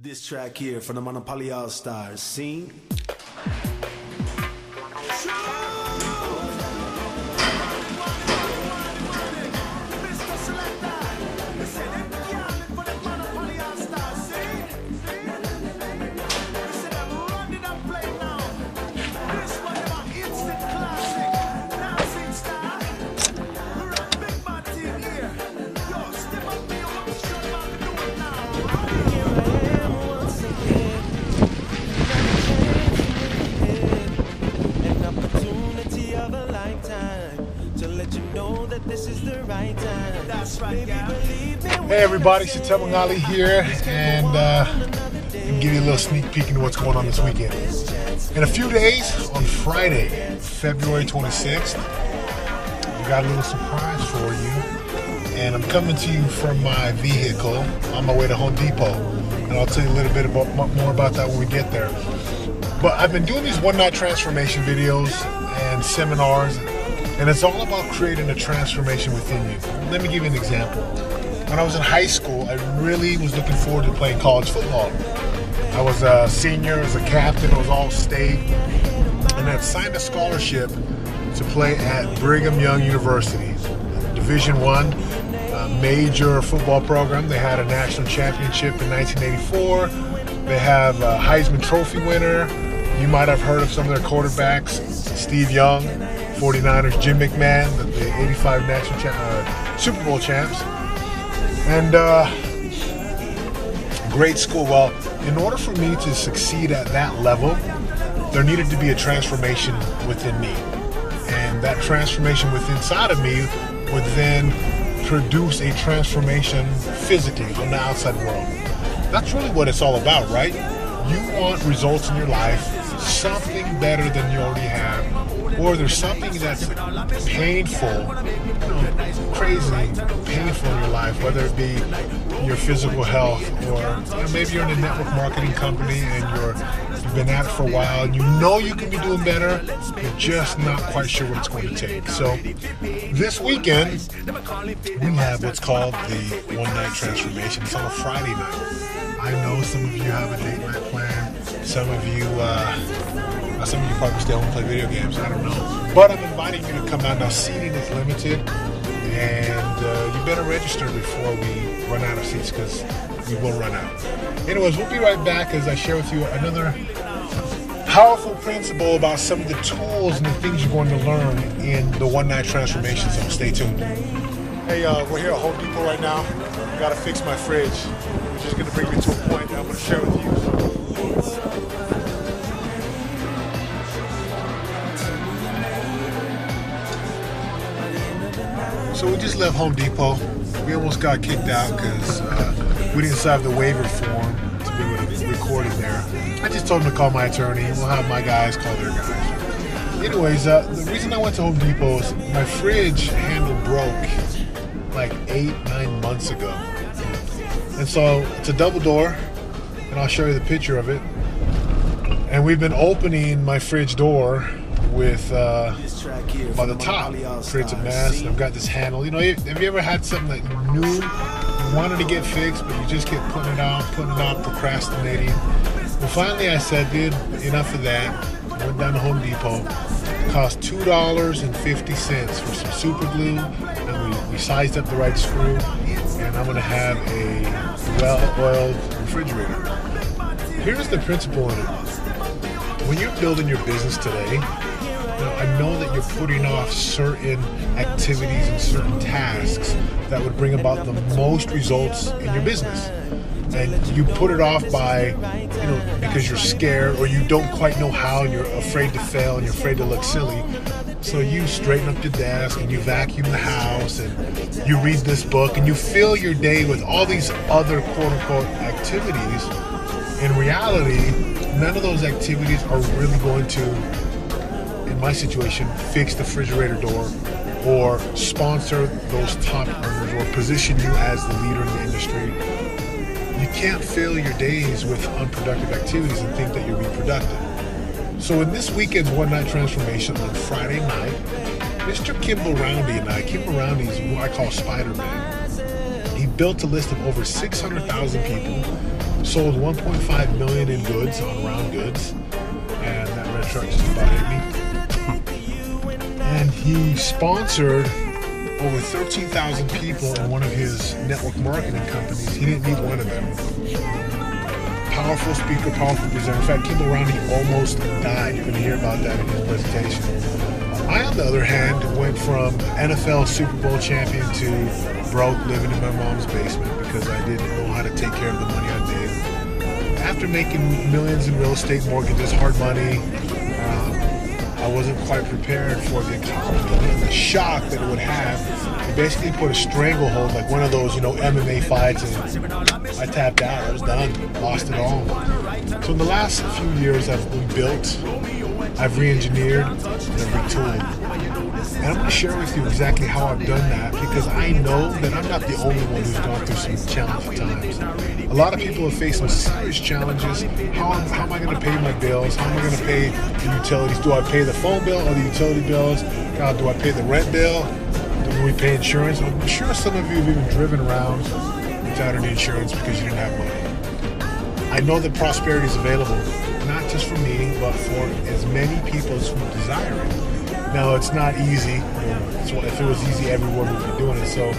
This track here from the Monopoly All Stars. Sing. Hey everybody, Setema Gali here, and I'll give you a little sneak peek into what's going on this weekend. In a few days, on Friday, February 26th, we got a little surprise for you, and I'm coming to you from my vehicle on my way to Home Depot, and I'll tell you a little bit more about that when we get there. But I've been doing these one-night transformation videos and seminars, and it's all about creating a transformation within you. Let me give you an example. When I was in high school, I really was looking forward to playing college football. I was a senior, I was a captain, I was all state, and I'd signed a scholarship to play at Brigham Young University, Division I, major football program. They had a national championship in 1984. They have a Heisman Trophy winner. You might have heard of some of their quarterbacks, Steve Young, 49ers, Jim McMahon, the 85 national Super Bowl champs. And great school. Well, in order for me to succeed at that level, there needed to be a transformation within me. And that transformation within inside of me would then produce a transformation physically on the outside world. That's really what it's all about, right? You want results in your life, something better than you already have, or there's something that's painful, crazy painful in your life, whether it be your physical health, or maybe you're in a network marketing company and you've been at it for a while and you know you can be doing better, you're just not quite sure what it's going to take. So this weekend we have what's called the one-night transformation. It's on a Friday night. I know some of you have a date night plan. Some of you probably stay home and play video games. I don't know. But I'm inviting you to come out. Now, seating is limited, and you better register before we run out of seats, because we will run out. Anyways, we'll be right back as I share with you another powerful principle about some of the tools and the things you're going to learn in the one-night transformation. So stay tuned. Hey, we're here at Home Depot right now. I gotta fix my fridge, which is gonna bring me to a point that I'm gonna share with you. So we just left Home Depot. We almost got kicked out because we didn't sign the waiver form to be able to record in there. I just told them to call my attorney, and we'll have my guys call their guys. Anyways, the reason I went to Home Depot is my fridge handle broke like 8-9 months ago. And so it's a double door, and I'll show you the picture of it. And we've been opening my fridge door with by the top. Creates a mess. And I've got this handle. You know, have you ever had something that you knew you wanted to get fixed, but you just kept putting it off, procrastinating? Well, finally I said, dude, enough of that. I went down to Home Depot. It cost $2.50 for some super glue, and we sized up the right screw, and I'm gonna have a well-oiled refrigerator. Here's the principle in it. When you're building your business today, I know that you're putting off certain activities and certain tasks that would bring about the most results in your business. And you put it off by, because you're scared, or you don't quite know how, and you're afraid to fail, and you're afraid to look silly. So you straighten up your desk, and you vacuum the house, and you read this book, and you fill your day with all these other quote-unquote activities. In reality, none of those activities are really going to, in my situation, fix the refrigerator door or sponsor those top earners or position you as the leader in the industry. You can't fill your days with unproductive activities and think that you'll be productive. So in this weekend's one-night transformation on Friday night, Mr. Kimball Roundy and I, Kimball Roundy is what I call Spider-Man. He built a list of over 600,000 people sold 1.5 million in goods on round goods, and that red truck just about hit me. And he sponsored over 13,000 people in one of his network marketing companies. He didn't need one of them. Powerful speaker, powerful presenter. In fact, came around, he almost died. You're going to hear about that in his presentation. I, on the other hand, went from NFL Super Bowl champion to broke, living in my mom's basement because I didn't know how to take care of the money I made. After making millions in real estate mortgages, hard money, I wasn't quite prepared for the economy and the shock that it would have. It basically put a stranglehold, like one of those, MMA fights, and I tapped out. I was done, lost it all. So in the last few years, I've rebuilt, I've re-engineered, and I've retooled. And I'm going to share with you exactly how I've done that, because I know that I'm not the only one who's gone through some challenging times. A lot of people have faced some serious challenges. How am I going to pay my bills? How am I going to pay the utilities? Do I pay the phone bill or the utility bills? Do I pay the rent bill? Do we pay insurance? I'm sure some of you have even driven around without any insurance because you didn't have money. I know that prosperity is available, not just for me, but for as many people as who desire it. Now, it's not easy. So if it was easy, everyone would be doing it. So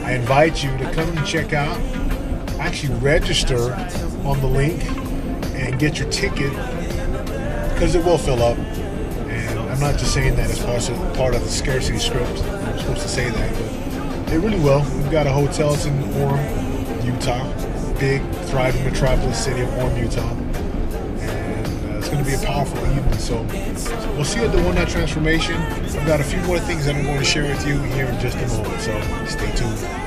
I invite you to come and check out, actually register on the link and get your ticket, because it will fill up. And I'm not just saying that as part of the scarcity script. I'm supposed to say that, but it really will. We've got a hotel. It's in Orem, Utah. Big, thriving metropolis city of Orem, Utah. It's going to be a powerful evening, so we'll see you at the One Night Transformation. I've got a few more things that I'm going to share with you here in just a moment, so stay tuned.